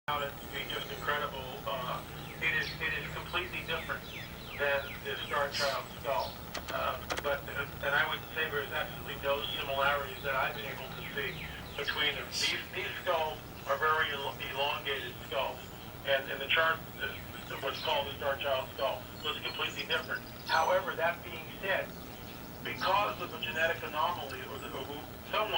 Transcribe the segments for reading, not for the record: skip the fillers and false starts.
Found it to be just incredible. It is completely different than the Star Child skull. And I would say there's absolutely no similarities that I've been able to see between them. These skulls are very elongated skulls, and the chart, what's called the Star Child skull, looks completely different. However, that being said, because of a genetic anomaly or some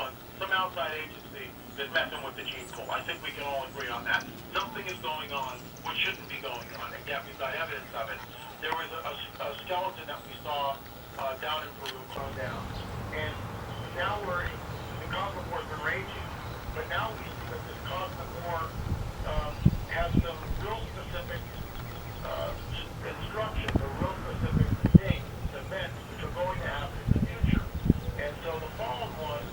outside agency is messing with the gene pool. I think we can all agree on that. Something is going on which shouldn't be going on, and yet we've got evidence of it. There was a skeleton that we saw down in Peru, clone down, and now the cosmic war's been raging, but now we see that this cosmic war has some real specific instructions or real specific things, events, which are going to happen in the future. And so the fallen ones,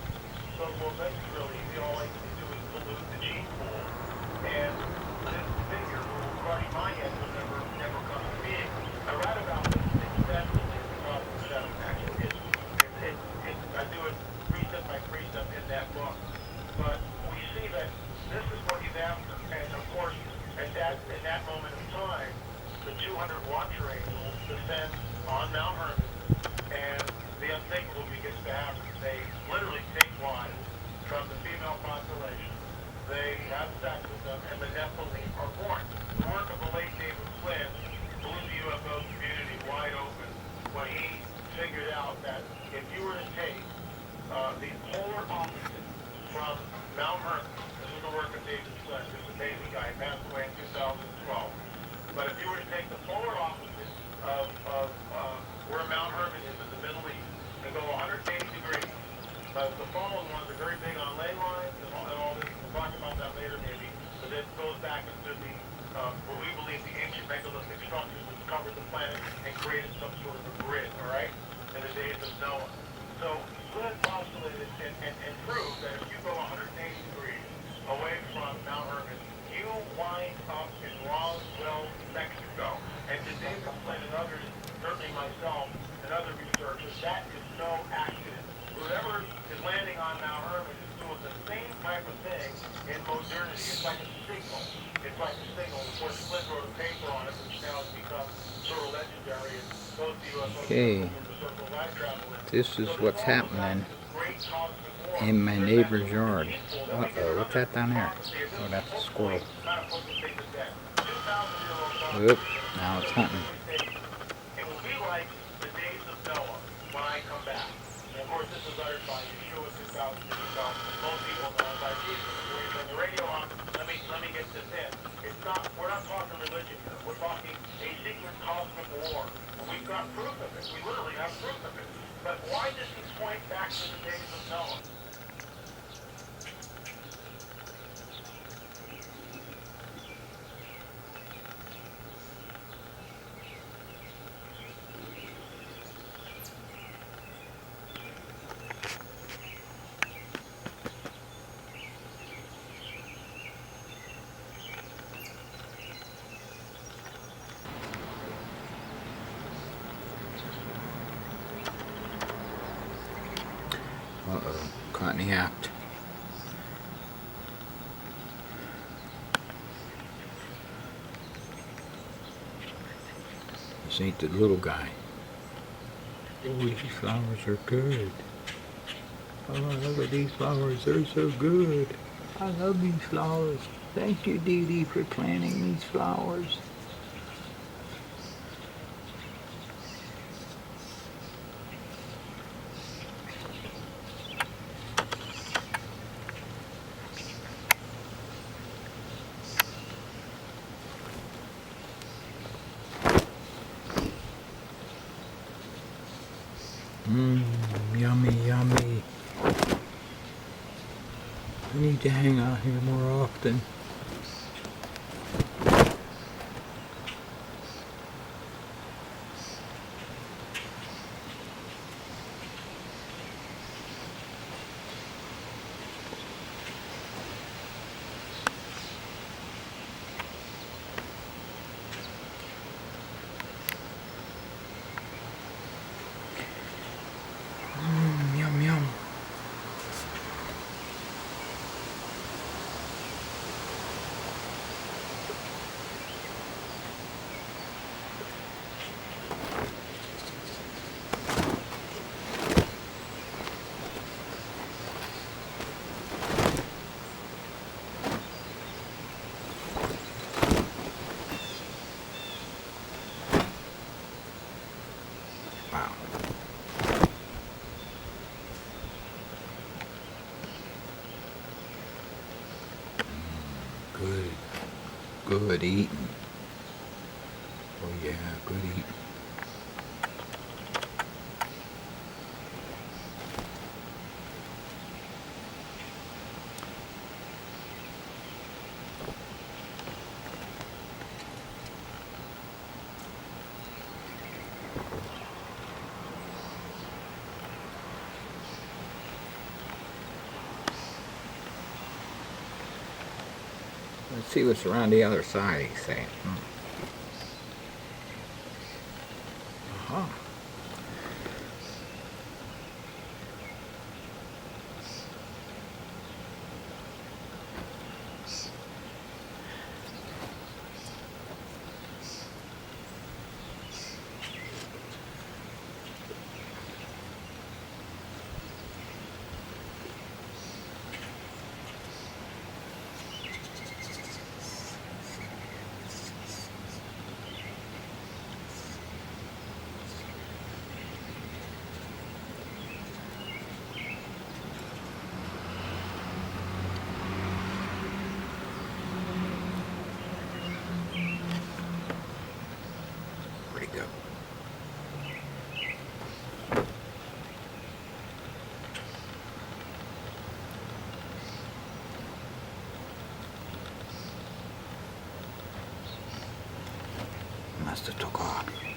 so basically, all they can do is pollute the gene pool. And this figure will crush my head will never come to being. I write about this extensively in the Cosmic Shadow. Actually, I do it precept by precept in that book. But we see that this is what he's after. And of course, in that moment of time, the 200 Watcher Angels descend on Mount Hermon, and the unthinkable begins to happen. They literally take wives from the female population. They have sex with them, and the Nephilim are born. The work of the late David Flynn blew the UFO community wide open when he figured out that if you were to take the polar opposite from Mount Hermon, this is the work of David Flynn, this amazing guy, he passed away in 2012. But if you were to take the polar opposite of where Mount Hermon is in the Middle East and go 180 degrees, the fallen ones are very big on ley lines and all this. We'll talk about that later maybe. But it goes back into what we believe the ancient megalithic structures which covered the planet and created some sort of a grid, all right, in the days of Noah. So Flynn postulated and proved that if you go 180 degrees away from Mount Hermon, you wind up in Roswell, Mexico. And to David Flynn and others, certainly myself and other researchers, that is no accident. Whoever is landing on Mount Hermon is doing the same type of thing in modernity. It's like a signal. It's like a signal. Of course, Flynn wrote a paper on it, which now has become sort of legendary. Okay, this is what's happening in my neighbor's yard. Uh-oh, what's that down there? Oh, that's a squirrel. Oop, now it's hunting. It will be like the days of Noah when I come back. And of course, this is uttered by Yeshua 2000 years ago. Most people know it by Jesus. When you turn the radio on, let me get this in. We're not talking religion here. We're talking a secret cosmic war. And we've got proof of it. We literally have proof of it. But why does he point back to the days of Noah? Uh-oh, caught in the act. This ain't the little guy. Oh, these flowers are good. Oh, look at these flowers, they're so good. I love these flowers. Thank you, Dee Dee, for planting these flowers. Yummy, yummy. I need to hang out here more often. Good eating. Oh yeah, good eating. Let's see what's around the other side, he's saying. Uh-huh. Where'd he go? Must have took off.